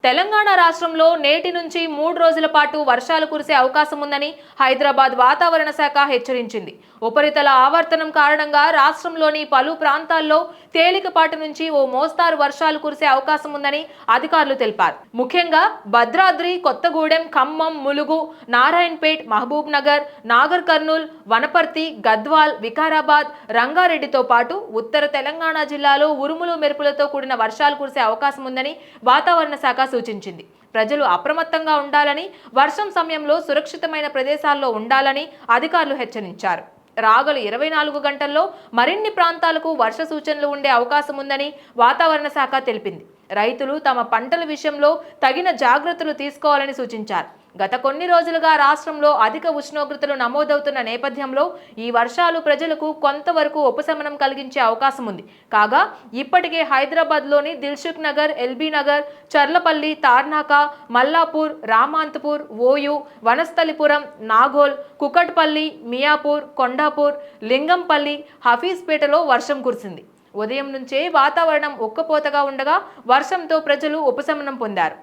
తెలంగాణ రాష్ట్రంలో నేటి నుంచి 3 రోజుల పాటు వర్షాలు కురిసే అవకాశం ఉందని హైదరాబాద్ వాతావరణ శాఖ హెచ్చరించింది. ఉపరితల ఆవర్తనం కారణంగా రాష్ట్రంలోని పలు ప్రాంతాల్లో తేలికపాటి నుంచి ఓ మోస్తారు వర్షాలు కురిసే అవకాశం ఉందని అధికారులు తెలిపారు. ముఖ్యంగా భద్రాద్రి, కొత్తగూడెం, ఖమ్మం, ములుగు, నారాయణపేట్, మహబూబ్ నగర్, నాగర్ కర్నూల్, వనపర్తి, గద్వాల్, వికారాబాద్, రంగారెడ్డితో పాటు ఉత్తర తెలంగాణ జిల్లాలో ఉరుములు మెరుపులతో కూడిన వర్షాలు కురిసే అవకాశం ఉందని వాతావరణ శాఖ సూచించింది. ప్రజలు అప్రమత్తంగా ఉండాలని, వర్షం సమయంలో సురక్షితమైన ప్రదేశాల్లో ఉండాలని అధికారులు హెచ్చరించారు. రాగల 24 గంటల్లో మరిన్ని ప్రాంతాలకు వర్ష సూచనలు ఉండే అవకాశం ఉందని వాతావరణ శాఖ తెలిపింది. రైతులు తమ పంటల విషయంలో తగిన జాగ్రత్తలు తీసుకోవాలని సూచించారు. గత కొన్ని రోజులుగా రాష్ట్రంలో అధిక ఉష్ణోగ్రతలు నమోదవుతున్న నేపథ్యంలో ఈ వర్షాలు ప్రజలకు కొంతవరకు ఉపశమనం కలిగించే అవకాశం ఉంది. కాగా ఇప్పటికే హైదరాబాద్లోని దిల్సుఖ్ నగర్, ఎల్బీ నగర్, చర్లపల్లి, తార్నాక, మల్లాపూర్, రామాంతపూర్, ఓయూ, వనస్థలిపురం, నాగోల్, కుకట్పల్లి, మియాపూర్, కొండాపూర్, లింగంపల్లి, హఫీజ్పేటలో వర్షం కురిసింది. ఉదయం నుంచే వాతావరణం ఉక్కపోతగా ఉండగా వర్షంతో ప్రజలు ఉపశమనం పొందారు.